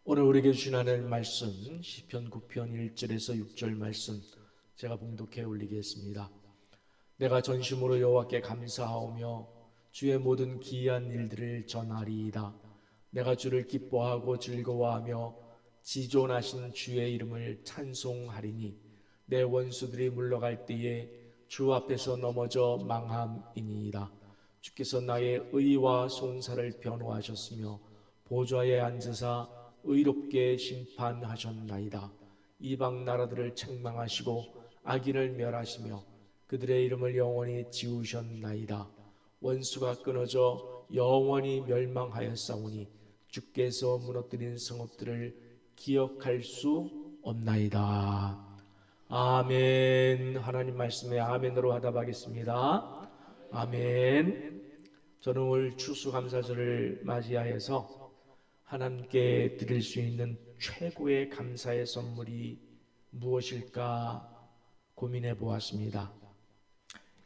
오늘 우리에게 주신 하나님 말씀 시편 9편 1절에서 6절 말씀 제가 봉독해 올리겠습니다. 내가 전심으로 여호와께 감사하오며 주의 모든 기이한 일들을 전하리이다. 내가 주를 기뻐하고 즐거워하며 지존하신 주의 이름을 찬송하리니 내 원수들이 물러갈 때에 주 앞에서 넘어져 망함이니이다. 주께서 나의 의와 송사를 변호하셨으며 보좌에 앉으사 의롭게 심판하셨나이다. 이방 나라들을 책망하시고 악인을 멸하시며 그들의 이름을 영원히 지우셨나이다. 원수가 끊어져 영원히 멸망하였사오니 주께서 무너뜨린 성읍들을 기억할 수 없나이다. 아멘. 하나님 말씀에 아멘으로 화답하겠습니다. 아멘. 저는 오늘 추수감사절을 맞이하여서 하나님께 드릴 수 있는 최고의 감사의 선물이 무엇일까 고민해 보았습니다.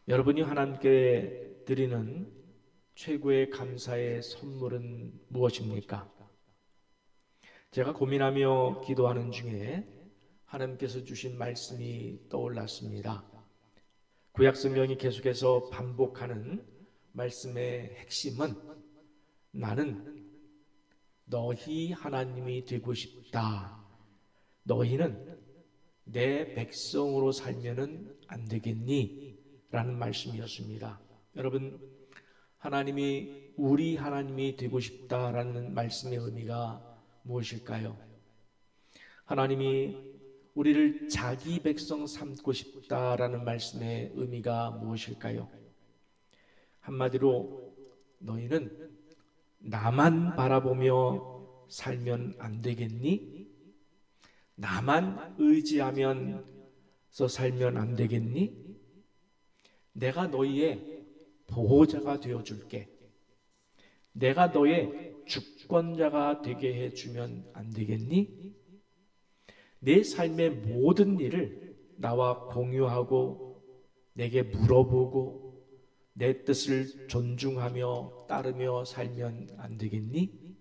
여러분이 하나님께 드리는 최고의 감사의 선물은 무엇입니까? 제가 고민하며 기도하는 중에 하나님께서 주신 말씀이 떠올랐습니다. 구약성경이 계속해서 반복하는 말씀의 핵심은 나는 너희 하나님이 되고 싶다. 너희는 내 백성으로 살면은 안 되겠니? 라는 말씀이었습니다. 여러분, 하나님이 우리 하나님이 되고 싶다라는 말씀의 의미가 무엇일까요? 하나님이 우리를 자기 백성 삼고 싶다라는 말씀의 의미가 무엇일까요? 한마디로 너희는 나만 바라보며 살면 안 되겠니? 나만 의지하면서 살면 안 되겠니? 내가 너희의 보호자가 되어줄게. 내가 너의 주권자가 되게 해주면 안 되겠니? 내 삶의 모든 일을 나와 공유하고 내게 물어보고 내 뜻을 존중하며 따르며 살면 안 되겠니?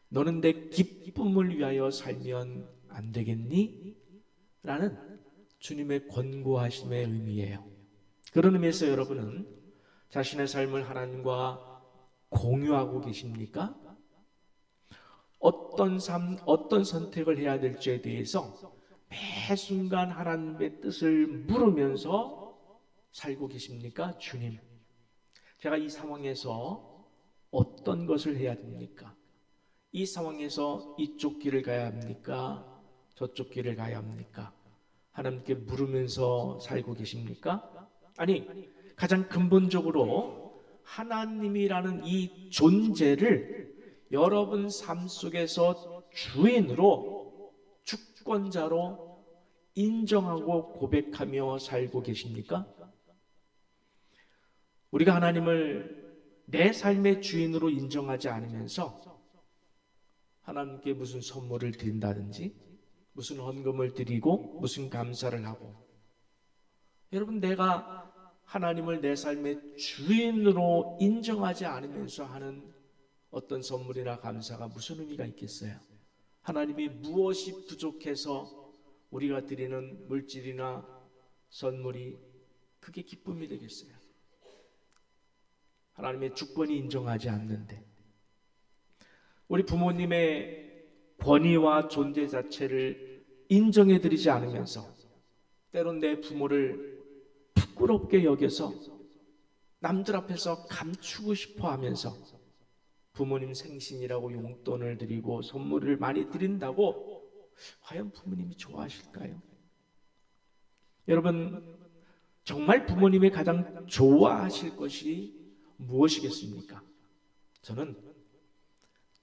너는 내 기쁨을 위하여 살면 안 되겠니? 라는 주님의 권고하심의 의미예요. 그런 의미에서 여러분은 자신의 삶을 하나님과 공유하고 계십니까? 어떤 선택을 해야 될지에 대해서 매 순간 하나님의 뜻을 물으면서 살고 계십니까? 주님, 제가 이 상황에서 어떤 것을 해야 됩니까? 이 상황에서 이쪽 길을 가야 합니까? 저쪽 길을 가야 합니까? 하나님께 물으면서 살고 계십니까? 아니, 가장 근본적으로 하나님이라는 이 존재를 여러분 삶 속에서 주인으로, 주권자로 인정하고 고백하며 살고 계십니까? 우리가 하나님을 내 삶의 주인으로 인정하지 않으면서 하나님께 무슨 선물을 드린다든지 무슨 헌금을 드리고 무슨 감사를 하고, 여러분, 내가 하나님을 내 삶의 주인으로 인정하지 않으면서 하는 어떤 선물이나 감사가 무슨 의미가 있겠어요? 하나님이 무엇이 부족해서 우리가 드리는 물질이나 선물이 그게 기쁨이 되겠어요? 하나님의 주권이 인정하지 않는데, 우리 부모님의 권위와 존재 자체를 인정해드리지 않으면서 때론 내 부모를 부끄럽게 여겨서 남들 앞에서 감추고 싶어 하면서 부모님 생신이라고 용돈을 드리고 선물을 많이 드린다고 과연 부모님이 좋아하실까요? 여러분, 정말 부모님이 가장 좋아하실 것이 무엇이겠습니까? 저는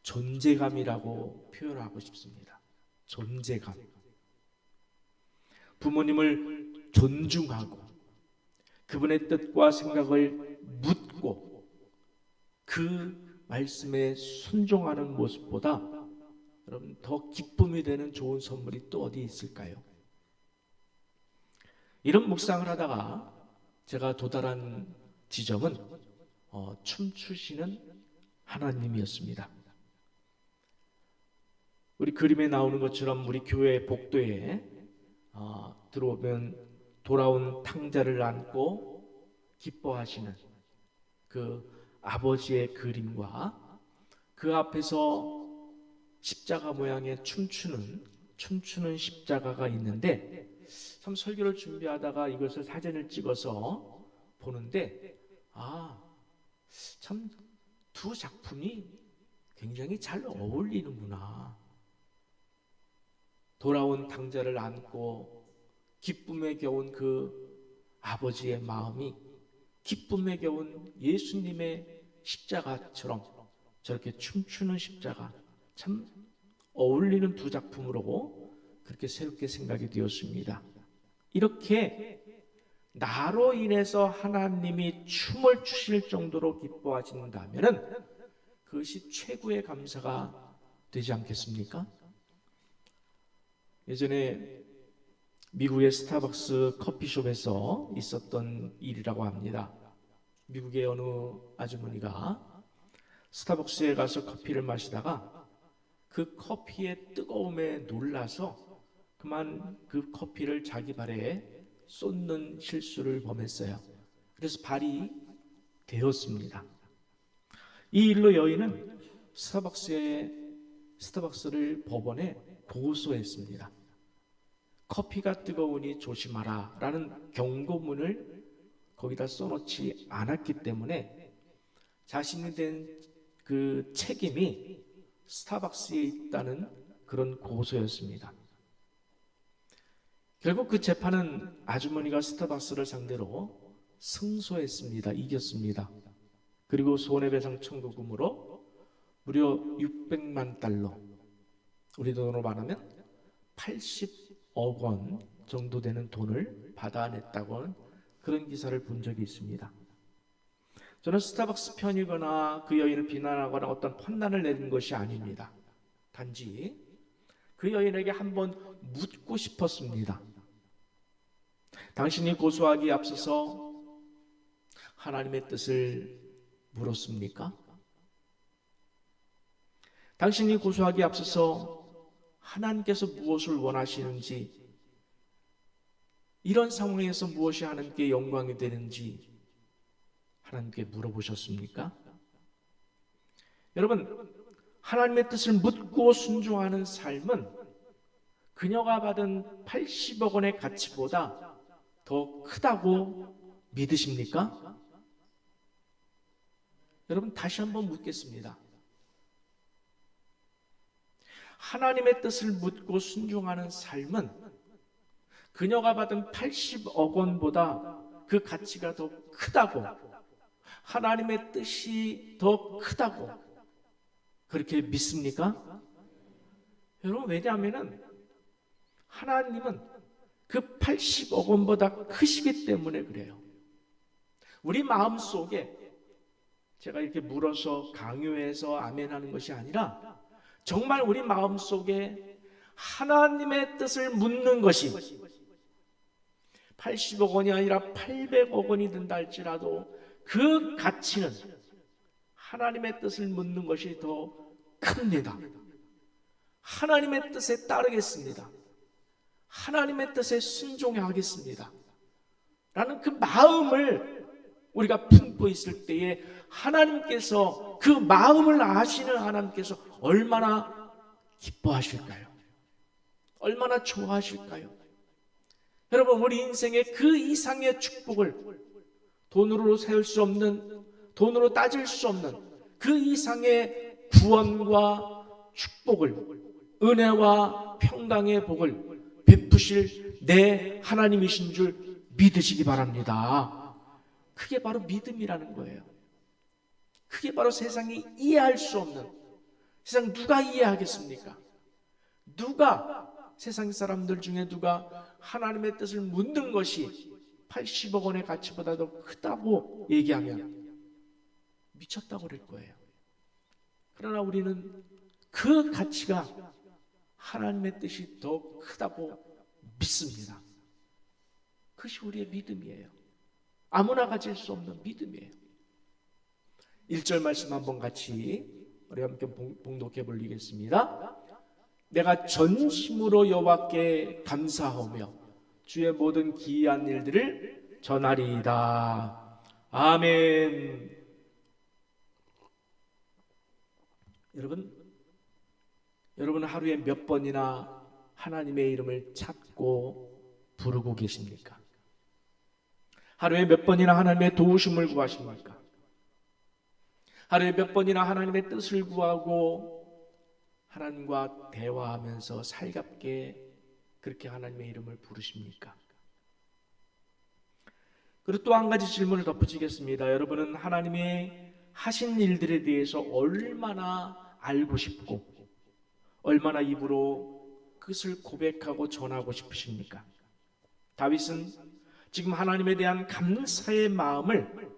존재감이라고 표현하고 싶습니다. 존재감. 부모님을 존중하고 그분의 뜻과 생각을 묻고 그 말씀에 순종하는 모습보다 여러분 더 기쁨이 되는 좋은 선물이 또 어디 있을까요? 이런 묵상을 하다가 제가 도달한 지점은 춤추시는 하나님이었습니다. 우리 그림에 나오는 것처럼 우리 교회 복도에 들어오면 돌아온 탕자를 안고 기뻐하시는 그 아버지의 그림과 그 앞에서 십자가 모양의 춤추는 십자가가 있는데, 참 설교를 준비하다가 이것을 사진을 찍어서 보는데 참 두 작품이 굉장히 잘 어울리는구나. 돌아온 탕자를 안고 기쁨에 겨운 그 아버지의 마음이 기쁨에 겨운 예수님의 십자가처럼 저렇게 춤추는 십자가, 참 어울리는 두 작품으로 그렇게 새롭게 생각이 되었습니다. 이렇게 나로 인해서 하나님이 춤을 추실 정도로 기뻐하신다면 그것이 최고의 감사가 되지 않겠습니까? 예전에 미국의 스타벅스 커피숍에서 있었던 일이라고 합니다. 미국의 어느 아주머니가 스타벅스에 가서 커피를 마시다가 그 커피의 뜨거움에 놀라서 그만 그 커피를 자기 발에 쏟는 실수를 범했어요. 그래서 발이 되었습니다. 이 일로 여인은 스타벅스를 법원에 고소했습니다. 커피가 뜨거우니 조심하라 라는 경고문을 거기다 써놓지 않았기 때문에 자신이 된 그 책임이 스타벅스에 있다는 그런 고소였습니다. 결국 그 재판은 아주머니가 스타벅스를 상대로 승소했습니다. 이겼습니다. 그리고 손해배상 청구금으로 무려 600만 달러, 우리 돈으로 말하면 80억 원 정도 되는 돈을 받아냈다고 하는 그런 기사를 본 적이 있습니다. 저는 스타벅스 편이거나 그 여인을 비난하거나 어떤 판단을 내린 것이 아닙니다. 단지 그 여인에게 한번 묻고 싶었습니다. 당신이 고소하기에 앞서서 하나님의 뜻을 물었습니까? 당신이 고소하기에 앞서서 하나님께서 무엇을 원하시는지, 이런 상황에서 무엇이 하나님께 영광이 되는지 하나님께 물어보셨습니까? 여러분, 하나님의 뜻을 묻고 순종하는 삶은 그녀가 받은 80억 원의 가치보다 더 크다고 믿으십니까? 여러분, 다시 한번 묻겠습니다. 하나님의 뜻을 묻고 순종하는 삶은 그녀가 받은 80억 원보다 그 가치가 더 크다고, 하나님의 뜻이 더 크다고 그렇게 믿습니까? 여러분, 왜냐하면 하나님은 그 80억 원보다 크시기 때문에 그래요. 우리 마음속에 제가 이렇게 물어서 강요해서 아멘하는 것이 아니라 정말 우리 마음속에 하나님의 뜻을 묻는 것이 80억 원이 아니라 800억 원이 든다 할지라도 그 가치는 하나님의 뜻을 묻는 것이 더 큽니다. 하나님의 뜻에 따르겠습니다. 하나님의 뜻에 순종하겠습니다. 라는 그 마음을 우리가 품고 있을 때에 하나님께서, 그 마음을 아시는 하나님께서 얼마나 기뻐하실까요? 얼마나 좋아하실까요? 여러분, 우리 인생의 그 이상의 축복을 돈으로 세울 수 없는, 돈으로 따질 수 없는 그 이상의 구원과 축복을, 은혜와 평강의 복을 베푸실 내 하나님이신 줄 믿으시기 바랍니다. 그게 바로 믿음이라는 거예요. 그게 바로 세상이 이해할 수 없는, 세상 누가 이해하겠습니까? 누가, 세상 사람들 중에 누가 하나님의 뜻을 묻는 것이 80억 원의 가치보다 더 크다고 얘기하면 미쳤다고 그럴 거예요. 그러나 우리는 그 가치가 하나님의 뜻이 더 크다고 믿습니다. 그것이 우리의 믿음이에요. 아무나 가질 수 없는 믿음이에요. 1절 말씀 한번 같이 우리 함께 봉독해 볼리겠습니다. 내가 전심으로 여호와께 감사하며 주의 모든 기이한 일들을 전하리이다. 아멘. 여러분 하루에 몇 번이나 하나님의 이름을 찾고 부르고 계십니까? 하루에 몇 번이나 하나님의 도우심을 구하십니까? 하루에 몇 번이나 하나님의 뜻을 구하고 하나님과 대화하면서 살갑게 그렇게 하나님의 이름을 부르십니까? 그리고 또 한 가지 질문을 덧붙이겠습니다. 여러분은 하나님의 하신 일들에 대해서 얼마나 알고 싶고 얼마나 입으로 그것을 고백하고 전하고 싶으십니까? 다윗은 지금 하나님에 대한 감사의 마음을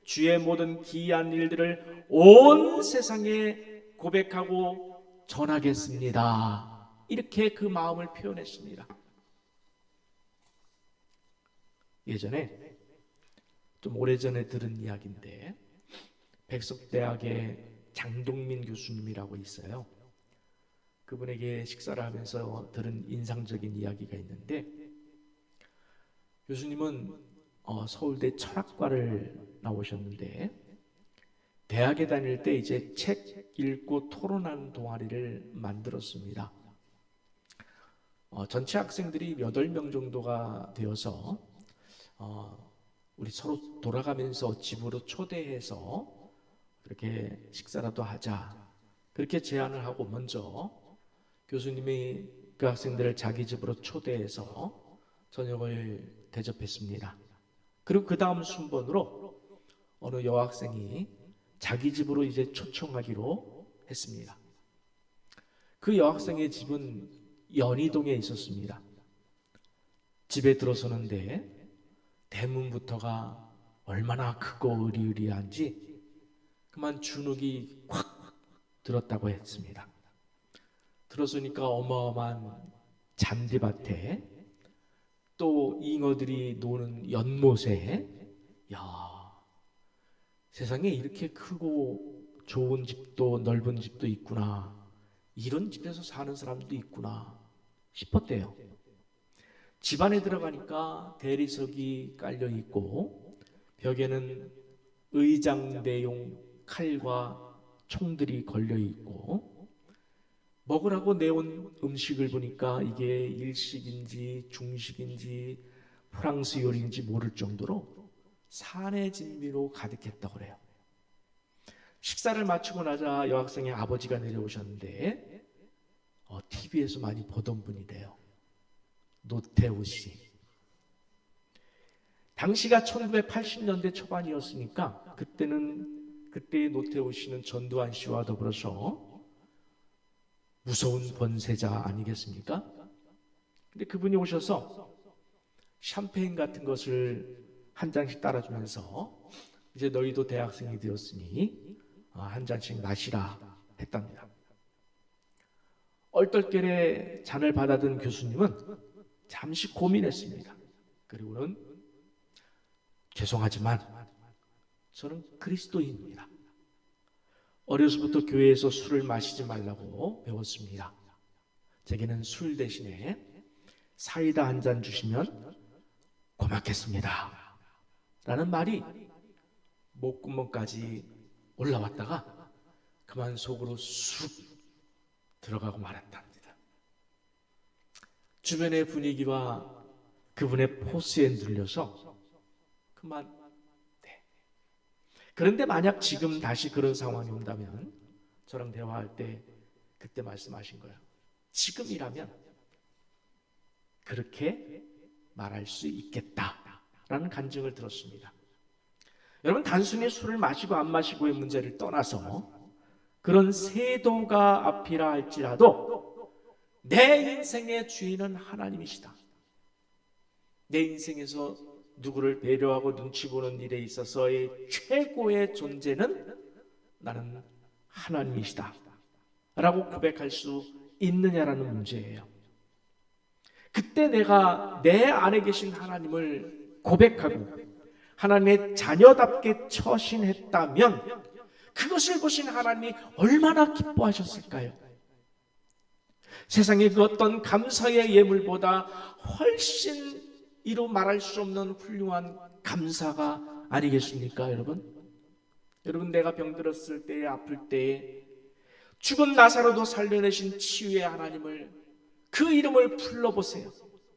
주의 모든 기이한 일들을 온 세상에 고백하고 전하겠습니다. 이렇게 그 마음을 표현했습니다. 예전에 좀 오래전에 들은 이야기인데 백석대학의 장동민 교수님이라고 있어요. 그분에게 식사를 하면서 들은 인상적인 이야기가 있는데 교수님은 서울대 철학과를 나오셨는데 대학에 다닐 때 이제 책 읽고 토론하는 동아리를 만들었습니다. 전체 학생들이 8명 정도가 되어서 우리 서로 돌아가면서 집으로 초대해서 그렇게 식사라도 하자 그렇게 제안을 하고 먼저 교수님이 그 학생들을 자기 집으로 초대해서 저녁을 대접했습니다. 그리고 그 다음 순번으로 어느 여학생이 자기 집으로 이제 초청하기로 했습니다. 그 여학생의 집은 연희동에 있었습니다. 집에 들어서는데 대문부터가 얼마나 크고 으리으리한지 그만 주눅이 콱 들었다고 했습니다. 들어서니까 어마어마한 잔디밭에 또 잉어들이 노는 연못에 세상에 이렇게 크고 좋은 집도 넓은 집도 있구나, 이런 집에서 사는 사람도 있구나 싶었대요. 집 안에 들어가니까 대리석이 깔려 있고 벽에는 의장대용 칼과 총들이 걸려 있고 먹으라고 내온 음식을 보니까 이게 일식인지 중식인지 프랑스 요리인지 모를 정도로 산의 진미로 가득했다고 그래요. 식사를 마치고 나자 여학생의 아버지가 내려오셨는데 TV에서 많이 보던 분이래요. 노태우 씨. 당시가 1980년대 초반이었으니까 그때의 노태우 씨는 전두환 씨와 더불어서 무서운 권세자 아니겠습니까? 근데 그분이 오셔서 샴페인 같은 것을 한 잔씩 따라주면서 이제 너희도 대학생이 되었으니 한 잔씩 마시라 했답니다. 얼떨결에 잔을 받아든 교수님은 잠시 고민했습니다. 그리고는 죄송하지만 저는 그리스도인입니다. 어려서부터 교회에서 술을 마시지 말라고 배웠습니다. 제게는 술 대신에 사이다 한 잔 주시면 고맙겠습니다 라는 말이 목구멍까지 올라왔다가 그만 속으로 쑥 들어가고 말았답니다. 주변의 분위기와 그분의 포스에 눌려서 그만. 그런데 만약 지금 다시 그런 상황이 온다면 저랑 대화할 때 그때 말씀하신 거예요. 지금이라면 그렇게 말할 수 있겠다라는 간증을 들었습니다. 여러분, 단순히 술을 마시고 안 마시고의 문제를 떠나서 그런 세도가 앞이라 할지라도 내 인생의 주인은 하나님이시다. 내 인생에서 누구를 배려하고 눈치 보는 일에 있어서의 최고의 존재는 나는 하나님이시다 라고 고백할 수 있느냐라는 문제예요. 그때 내가 내 안에 계신 하나님을 고백하고 하나님의 자녀답게 처신했다면 그것을 보신 하나님이 얼마나 기뻐하셨을까요? 세상의 그 어떤 감사의 예물보다 훨씬 이루 말할 수 없는 훌륭한 감사가 아니겠습니까, 여러분? 여러분, 내가 병들었을 때에, 아플 때에 죽은 나사로도 살려내신 치유의 하나님을, 그 이름을 불러보세요.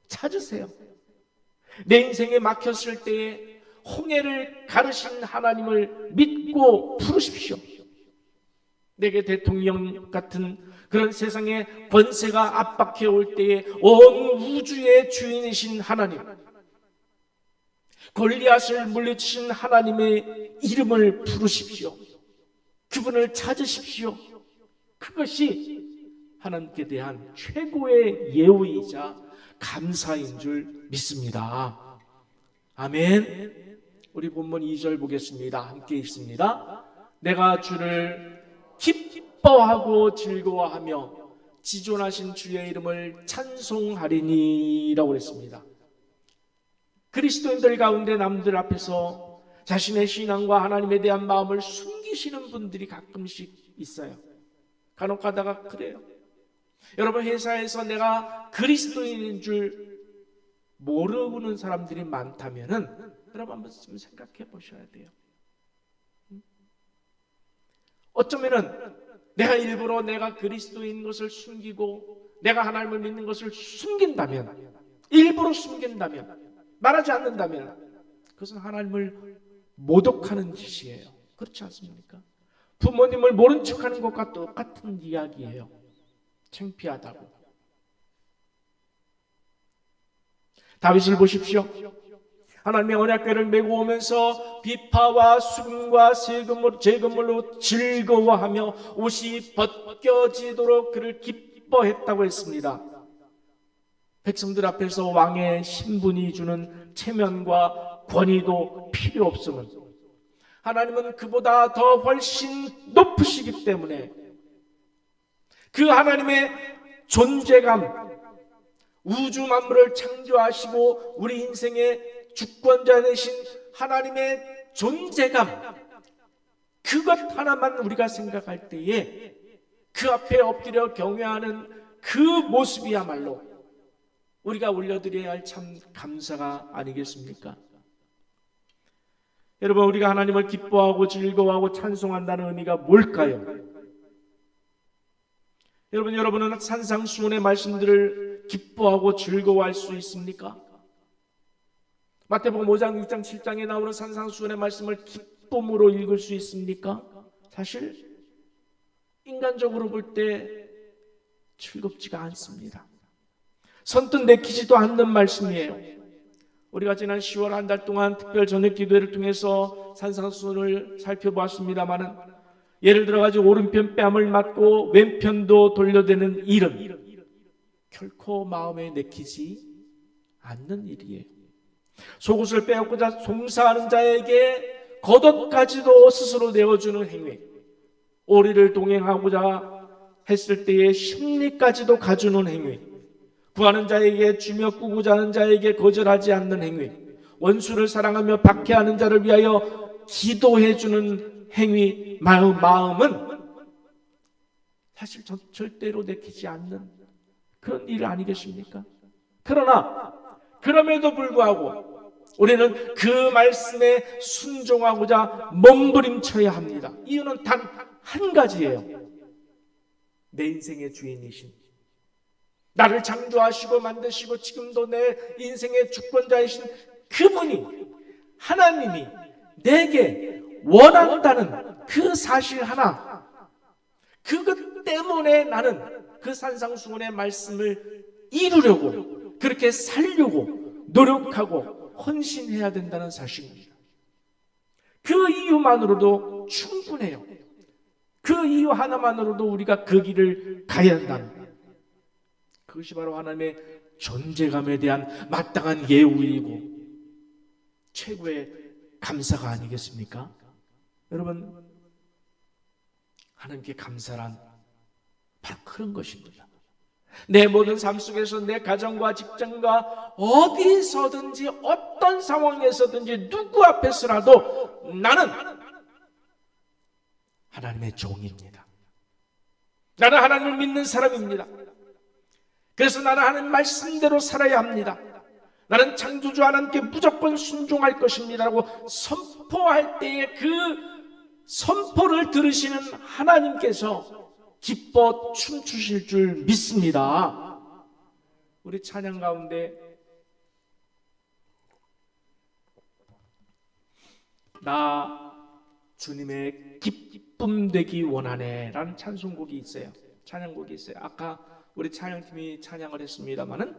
찾으세요. 내 인생에 막혔을 때에 홍해를 가르신 하나님을 믿고 부르십시오. 내게 대통령 같은 그런 세상의 권세가 압박해 올 때에 온 우주의 주인이신 하나님, 골리앗을 물리치신 하나님의 이름을 부르십시오. 그분을 찾으십시오. 그것이 하나님께 대한 최고의 예우이자 감사인 줄 믿습니다. 아멘. 우리 본문 2절 보겠습니다. 함께 읽습니다. 내가 주를 기뻐하고 즐거워하며 지존하신 주의 이름을 찬송하리니 라고 했습니다. 그리스도인들 가운데 남들 앞에서 자신의 신앙과 하나님에 대한 마음을 숨기시는 분들이 가끔씩 있어요. 간혹 가다가 그래요. 여러분, 회사에서 내가 그리스도인인 줄 모르는 사람들이 많다면은 여러분 한번 생각해 보셔야 돼요. 어쩌면은 내가 일부러 내가 그리스도인 것을 숨기고 내가 하나님을 믿는 것을 숨긴다면, 일부러 숨긴다면, 말하지 않는다면 그것은 하나님을 모독하는 짓이에요. 그렇지 않습니까? 부모님을 모른 척하는 것과 똑같은 이야기예요. 창피하다고. 다윗을 보십시오. 하나님의 언약궤를 메고 오면서 비파와 수금과 제금물로 즐거워하며 옷이 벗겨지도록 그를 기뻐했다고 했습니다. 백성들 앞에서 왕의 신분이 주는 체면과 권위도 필요 없음은 하나님은 그보다 더 훨씬 높으시기 때문에 그 하나님의 존재감, 우주 만물을 창조하시고 우리 인생의 주권자 되신 하나님의 존재감, 그것 하나만 우리가 생각할 때에 그 앞에 엎드려 경외하는 그 모습이야말로 우리가 올려드려야 할 참 감사가 아니겠습니까? 여러분, 우리가 하나님을 기뻐하고 즐거워하고 찬송한다는 의미가 뭘까요? 여러분은 산상수훈의 말씀들을 기뻐하고 즐거워할 수 있습니까? 마태복음 5장, 6장, 7장에 나오는 산상수훈의 말씀을 기쁨으로 읽을 수 있습니까? 사실 인간적으로 볼 때 즐겁지가 않습니다. 선뜻 내키지도 않는 말씀이에요. 우리가 지난 10월 한 달 동안 특별 저녁 기도회를 통해서 산상수훈을 살펴보았습니다마는 예를 들어가지고 오른편 뺨을 맞고 왼편도 돌려대는 일은 결코 마음에 내키지 않는 일이에요. 속옷을 빼앗고자 송사하는 자에게 겉옷까지도 스스로 내어주는 행위, 오리를 동행하고자 했을 때의 심리까지도 가주는 행위, 구하는 자에게 주며 꾸고자 하는 자에게 거절하지 않는 행위, 원수를 사랑하며 박해하는 자를 위하여 기도해주는 행위, 마음은 사실 절대로 내키지 않는 그런 일 아니겠습니까? 그러나 그럼에도 불구하고 우리는 그 말씀에 순종하고자 몸부림쳐야 합니다. 이유는 단 한 가지예요. 내 인생의 주인이신, 나를 창조하시고 만드시고 지금도 내 인생의 주권자이신 그분이, 하나님이 내게 원한다는 그 사실 하나, 그것 때문에 나는 그 산상수훈의 말씀을 이루려고, 그렇게 살려고 노력하고 헌신해야 된다는 사실입니다. 그 이유만으로도 충분해요. 그 이유 하나만으로도 우리가 그 길을 가야 한다는 거예요. 그것이 바로 하나님의 존재감에 대한 마땅한 예우이고 최고의 감사가 아니겠습니까? 여러분, 하나님께 감사란 바로 그런 것입니다. 내 모든 삶 속에서 내 가정과 직장과 어디서든지 어떤 상황에서든지 누구 앞에서라도 나는 하나님의 종입니다. 나는 하나님을 믿는 사람입니다. 그래서 나는 하나님 말씀대로 살아야 합니다. 나는 창조주 하나님께 무조건 순종할 것입니다라고 선포할 때에 그 선포를 들으시는 하나님께서 기뻐 춤추실 줄 믿습니다. 우리 찬양 가운데 나 주님의 기쁨 되기 원하네 라는 찬송곡이 있어요. 찬양곡이 있어요. 아까 우리 찬양팀이 찬양을 했습니다마는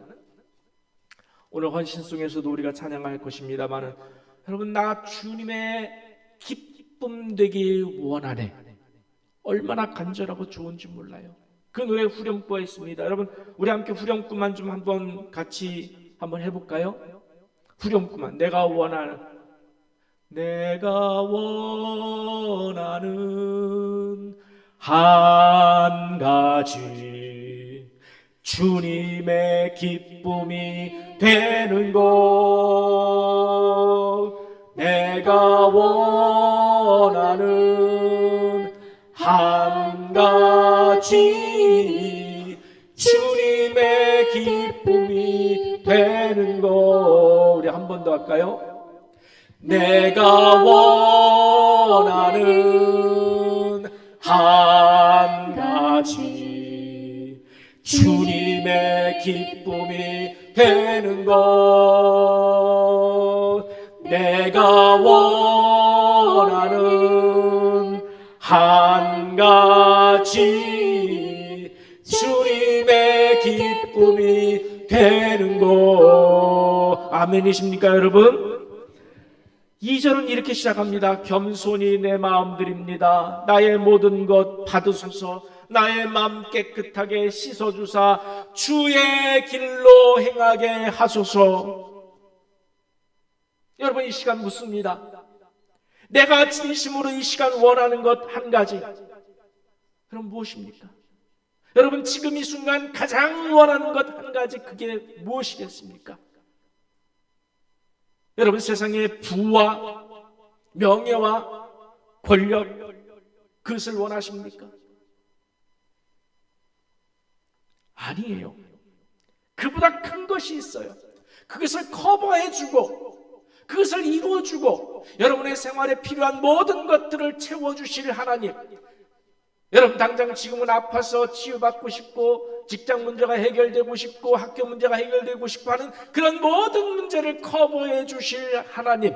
오늘 헌신송에서도 우리가 찬양할 것입니다마는 여러분, 나 주님의 기쁨 되기 원하네. 얼마나 간절하고 좋은지 몰라요. 그 노래 후렴구가 있습니다. 여러분, 우리 함께 후렴구만 좀 한번 같이 한번 해볼까요? 후렴구만. 내가 원하는 한 가지 주님의 기쁨이 되는 것. 내가 원하는 한 가지 주님의 기쁨이 되는 것. 우리 한 번 더 할까요? 내가 원하는 한 가지 주님의 기쁨이 되는 것. 내가 원하는 한 가지 주님의 기쁨이 되는 것. 아멘이십니까 여러분? 2절은 이렇게 시작합니다. 겸손히 내 마음 드립니다. 나의 모든 것 받으소서. 나의 마음 깨끗하게 씻어주사 주의 길로 행하게 하소서. 여러분, 이 시간 묻습니다. 내가 진심으로 이 시간 원하는 것 한 가지, 그럼 무엇입니까? 여러분, 지금 이 순간 가장 원하는 것 한 가지, 그게 무엇이겠습니까? 여러분, 세상의 부와 명예와 권력, 그것을 원하십니까? 아니에요. 그보다 큰 것이 있어요. 그것을 커버해주고 그것을 이루어주고 여러분의 생활에 필요한 모든 것들을 채워주실 하나님. 여러분, 당장 지금은 아파서 치유받고 싶고 직장 문제가 해결되고 싶고 학교 문제가 해결되고 싶어 하는 그런 모든 문제를 커버해 주실 하나님,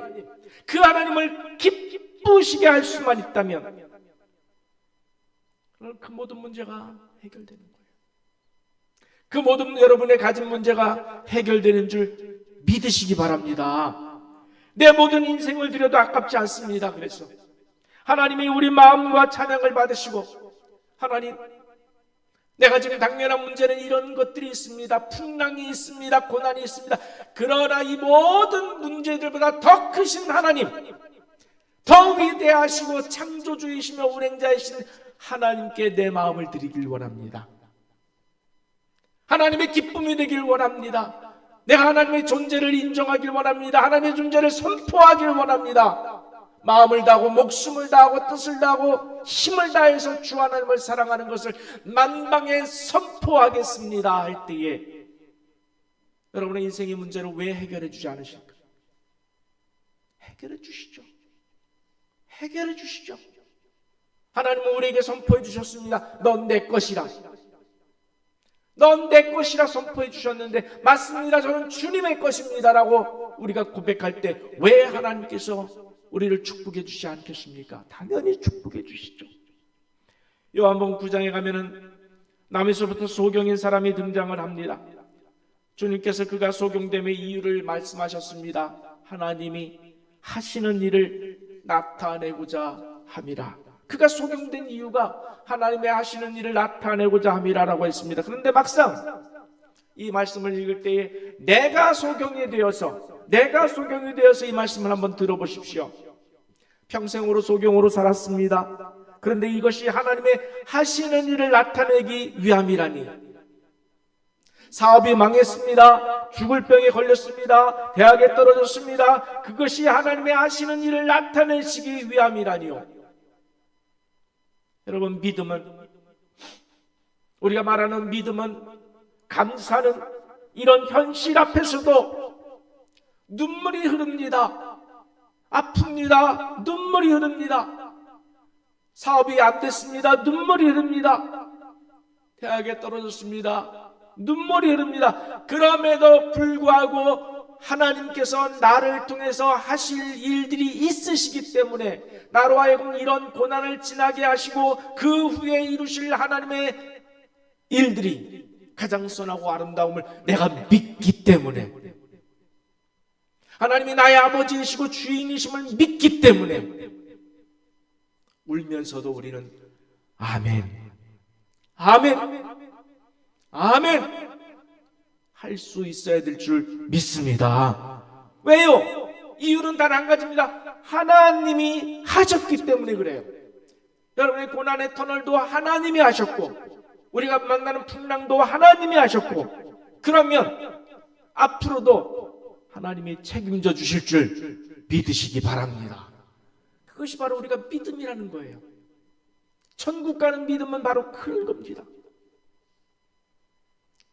그 하나님을 기쁘시게 할 수만 있다면 그 모든 문제가 해결되는 거예요. 그 모든 여러분의 가진 문제가 해결되는 줄 믿으시기 바랍니다. 내 모든 인생을 드려도 아깝지 않습니다. 그래서 하나님이 우리 마음과 찬양을 받으시고, 하나님, 내가 지금 당면한 문제는 이런 것들이 있습니다. 풍랑이 있습니다. 고난이 있습니다. 그러나 이 모든 문제들보다 더 크신 하나님, 더 위대하시고 창조주이시며 운행자이신 하나님께 내 마음을 드리길 원합니다. 하나님의 기쁨이 되길 원합니다. 내가 하나님의 존재를 인정하길 원합니다. 하나님의 존재를 선포하길 원합니다. 마음을 다하고 목숨을 다하고 뜻을 다하고 힘을 다해서 주 하나님을 사랑하는 것을 만방에 선포하겠습니다 할 때에 여러분의 인생의 문제를 왜 해결해 주지 않으실까? 해결해 주시죠. 해결해 주시죠. 하나님은 우리에게 선포해 주셨습니다. 넌 내 것이라. 넌 내 것이라 선포해 주셨는데, 맞습니다, 저는 주님의 것입니다라고 우리가 고백할 때 왜 하나님께서 우리를 축복해 주시지 않겠습니까? 당연히 축복해 주시죠. 요한복음 9장에 가면은 남에서부터 소경인 사람이 등장을 합니다. 주님께서 그가 소경됨의 이유를 말씀하셨습니다. 하나님이 하시는 일을 나타내고자 함이라. 그가 소경된 이유가 하나님의 하시는 일을 나타내고자 함이라라고 했습니다. 그런데 막상 이 말씀을 읽을 때에 내가 소경이 되어서 이 말씀을 한번 들어보십시오. 평생으로 소경으로 살았습니다. 그런데 이것이 하나님의 하시는 일을 나타내기 위함이라니. 사업이 망했습니다. 죽을 병에 걸렸습니다. 대학에 떨어졌습니다. 그것이 하나님의 하시는 일을 나타내시기 위함이라니요. 여러분, 믿음은, 우리가 말하는 믿음은 감사는 이런 현실 앞에서도 눈물이 흐릅니다. 아픕니다. 눈물이 흐릅니다. 사업이 안 됐습니다. 눈물이 흐릅니다. 대학에 떨어졌습니다. 눈물이 흐릅니다. 그럼에도 불구하고 하나님께서 나를 통해서 하실 일들이 있으시기 때문에 나로 하여금 이런 고난을 지나게 하시고 그 후에 이루실 하나님의 일들이 가장 선하고 아름다움을 내가 믿기 때문에, 하나님이 나의 아버지이시고 주인이심을 믿기 때문에 울면서도 우리는 아멘, 아멘, 아멘 할 수 있어야 될 줄 믿습니다. 왜요? 이유는 단 한 가지입니다. 하나님이 하셨기 때문에 그래요. 여러분의 고난의 터널도 하나님이 하셨고, 우리가 만나는 풍랑도 하나님이 하셨고, 그러면 앞으로도 하나님이 책임져 주실 줄 믿으시기 바랍니다. 그것이 바로 우리가 믿음이라는 거예요. 천국 가는 믿음은 바로 그런 겁니다.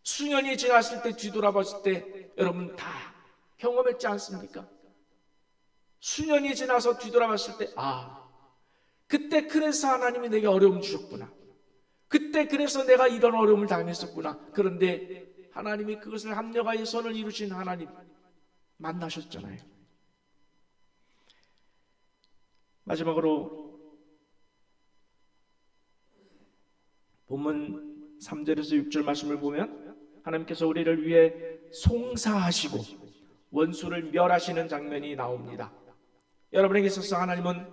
수년이 지났을 때 뒤돌아봤을 때 여러분 다 경험했지 않습니까? 수년이 지나서 뒤돌아봤을 때 그때 그래서 하나님이 내게 어려움 주셨구나. 그때 그래서 내가 이런 어려움을 당했었구나. 그런데 하나님이 그것을 합력하여 선을 이루신 하나님 만나셨잖아요. 마지막으로 본문 3절에서 6절 말씀을 보면 하나님께서 우리를 위해 송사하시고 원수를 멸하시는 장면이 나옵니다. 여러분에게 있어서 하나님은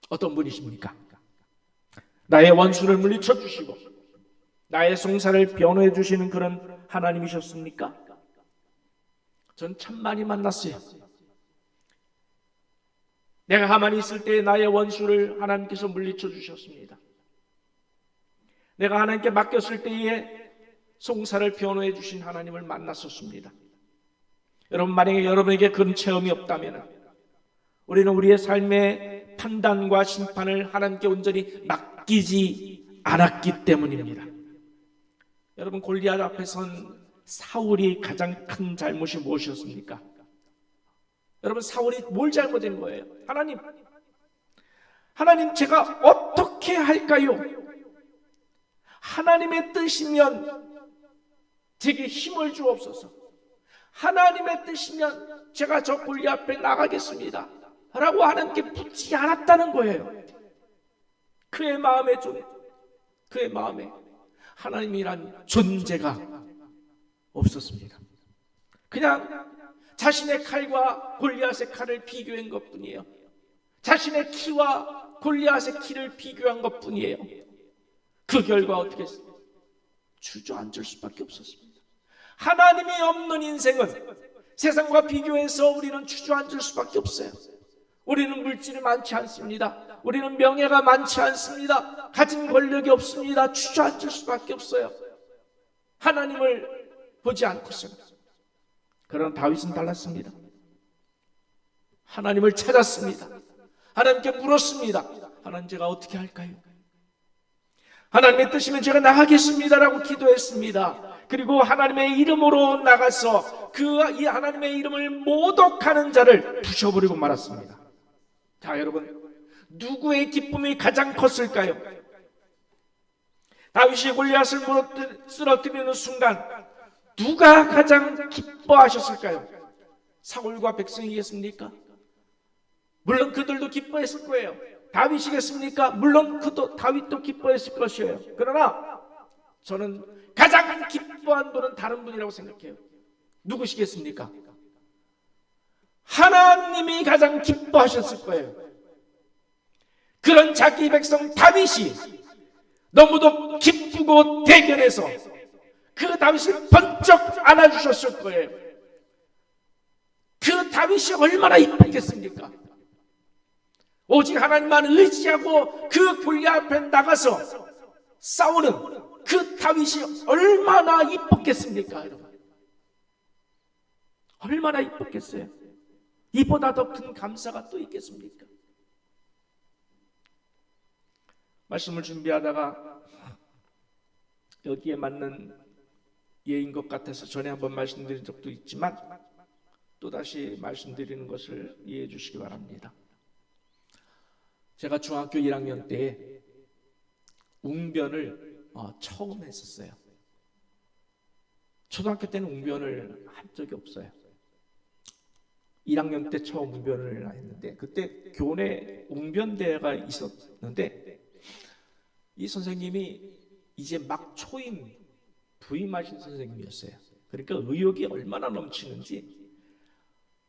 어떤 분이십니까? 나의 원수를 물리쳐 주시고 나의 송사를 변호해 주시는 그런 하나님이셨습니까? 전 참 많이 만났어요. 내가 가만히 있을 때 나의 원수를 하나님께서 물리쳐 주셨습니다. 내가 하나님께 맡겼을 때에 송사를 변호해 주신 하나님을 만났었습니다. 여러분, 만약에 여러분에게 그런 체험이 없다면 우리는 우리의 삶의 판단과 심판을 하나님께 온전히 맡기지 않았기 때문입니다. 여러분, 골리앗 앞에 선 사울이 가장 큰 잘못이 무엇이었습니까? 여러분, 사울이 뭘 잘못한 거예요? 하나님 제가 어떻게 할까요? 하나님의 뜻이면 제게 힘을 주옵소서. 하나님의 뜻이면 제가 저 골리앗 앞에 나가겠습니다 라고 하나님께 묻지 않았다는 거예요. 그의 마음에 하나님이란 존재가 없었습니다. 그냥 자신의 칼과 골리앗의 칼을 비교한 것뿐이에요. 자신의 키와 골리앗의 키를 비교한 것뿐이에요. 그 결과 어떻게 했어요? 주저앉을 수밖에 없었습니다. 하나님이 없는 인생은 세상과 비교해서 우리는 주저앉을 수밖에 없어요. 우리는 물질이 많지 않습니다. 우리는 명예가 많지 않습니다. 가진 권력이 없습니다. 주저앉을 수밖에 없어요. 하나님을 보지 않고서는. 그러나 다윗은 달랐습니다. 하나님을 찾았습니다. 하나님께 물었습니다. 하나님, 제가 어떻게 할까요? 하나님의 뜻이면 제가 나가겠습니다라고 기도했습니다. 그리고 하나님의 이름으로 나가서 이 하나님의 이름을 모독하는 자를 부셔버리고 말았습니다. 자, 여러분, 누구의 기쁨이 가장 컸을까요? 다윗이 골리앗을 쓰러뜨리는 순간 누가 가장 기뻐하셨을까요? 사울과 백성이겠습니까? 물론 그들도 기뻐했을 거예요. 다윗이겠습니까? 물론 다윗도 기뻐했을 것이에요. 그러나 저는 가장 기뻐한 분은 다른 분이라고 생각해요. 누구시겠습니까? 하나님이 가장 기뻐하셨을 거예요. 그런 자기 백성 다윗이 너무도 기쁘고 대견해서 그 다윗을 번쩍 안아주셨을 거예요. 그 다윗이 얼마나 이뻤겠습니까? 오직 하나님만 의지하고 그 골리앗 앞에 나가서 싸우는 그 다윗이 얼마나 이뻤겠습니까, 여러분? 얼마나 이뻤겠어요? 이보다 더 큰 감사가 또 있겠습니까? 말씀을 준비하다가 여기에 맞는 예인 것 같아서 전에 한번 말씀드린 적도 있지만 또다시 말씀드리는 것을 이해해 주시기 바랍니다. 제가 중학교 1학년 때 웅변을 처음 했었어요. 초등학교 때는 웅변을 한 적이 없어요. 1학년 때 처음 웅변을 했는데 그때 교내 웅변대회가 있었는데 이 선생님이 이제 막 부임하신 선생님이었어요. 그러니까 의욕이 얼마나 넘치는지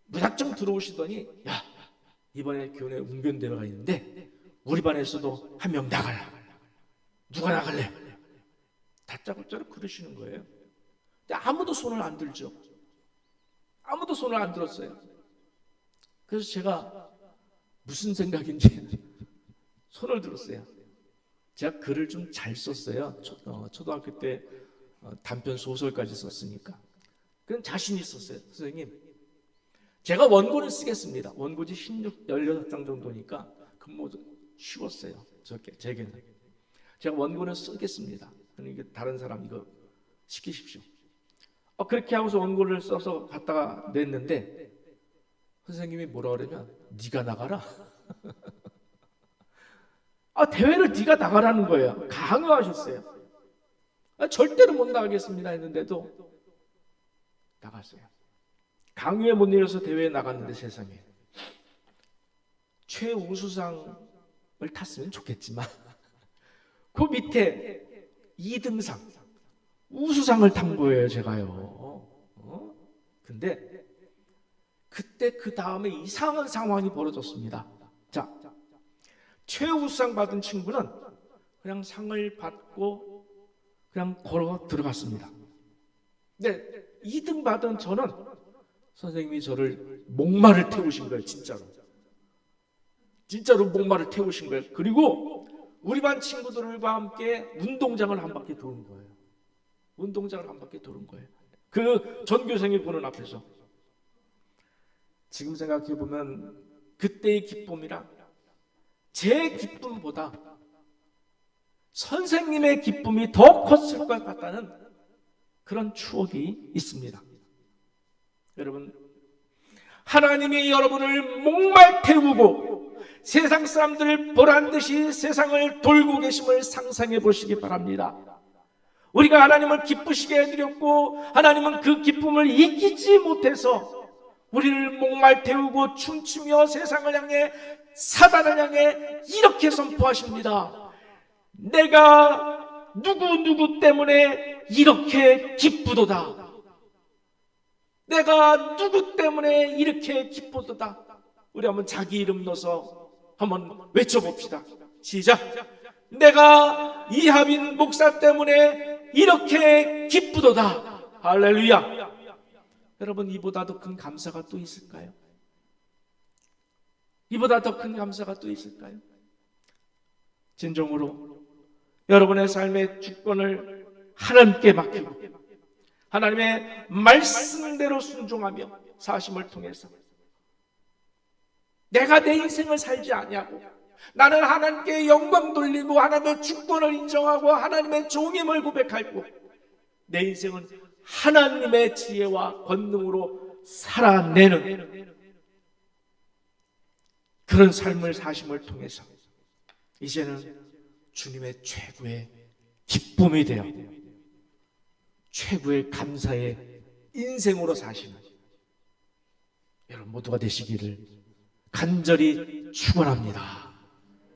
무작정 들어오시더니 야, 이번에 교내 웅변대회가 있는데 우리 반에서도 한 명 나가라. 누가 나갈래? 다짜고짜 그러시는 거예요. 근데 아무도 손을 안 들죠. 아무도 손을 안 들었어요. 그래서 제가 무슨 생각인지 손을 들었어요. 제가 글을 좀 잘 썼어요. 초등학교 때 단편 소설까지 썼으니까. 그럼 자신 있었어요. 선생님, 제가 원고를 쓰겠습니다. 원고지 16장 정도니까 근무 쉬웠어요. 제게는. 제가 원고를 쓰겠습니다. 그러니까 다른 사람 이거 시키십시오. 그렇게 하고서 원고를 써서 갖다가 냈는데 선생님이 뭐라 그러면 네가 나가라. 대회를 네가 나가라는 거예요. 강요하셨어요. 절대로 못 나가겠습니다 했는데도 나갔어요. 강요에 못 이겨서 대회에 나갔는데 세상에 최우수상을 탔으면 좋겠지만 그 밑에 2등상 우수상을 탄 거예요. 제가요. 근데 그때 그 다음에 이상한 상황이 벌어졌습니다. 자, 최우수상 받은 친구는 그냥 상을 받고 그냥 걸어 들어갔습니다. 근데 2등 받은 저는 선생님이 저를 목마를 태우신 거예요. 진짜로 목마를 태우신 거예요. 그리고 우리 반 친구들과 함께 운동장을 한 바퀴 도는 거예요. 그 전교생이 보는 앞에서. 지금 생각해 보면 그때의 기쁨이랑 제 기쁨보다 선생님의 기쁨이 더 컸을 것 같다는 그런 추억이 있습니다. 여러분, 하나님이 여러분을 목말 태우고 세상 사람들을 보란듯이 세상을 돌고 계심을 상상해 보시기 바랍니다. 우리가 하나님을 기쁘시게 해드렸고 하나님은 그 기쁨을 이기지 못해서 우리를 목말 태우고 춤추며 세상을 향해 사단을 향해 이렇게 선포하십니다. 내가 누구 때문에 이렇게 기쁘도다. 내가 누구 때문에 이렇게 기쁘도다. 우리 한번 자기 이름 넣어서 한번 외쳐봅시다. 시작. 내가 이하빈 목사 때문에 이렇게 기쁘도다. 할렐루야. 여러분, 이보다 더 큰 감사가 또 있을까요? 이보다 더 큰 감사가 또 있을까요? 진정으로 여러분의 삶의 주권을 하나님께 맡기고 하나님의 말씀대로 순종하며 사심을 통해서 내가 내 인생을 살지 아니하고 나는 하나님께 영광 돌리고 하나님의 주권을 인정하고 하나님의 종임을 고백하고 내 인생은 하나님의 지혜와 권능으로 살아내는 그런 삶을 사심을 통해서 이제는 주님의 최고의 기쁨이 되어 최고의 감사의 인생으로 사시는 여러분 모두가 되시기를 간절히 축원합니다.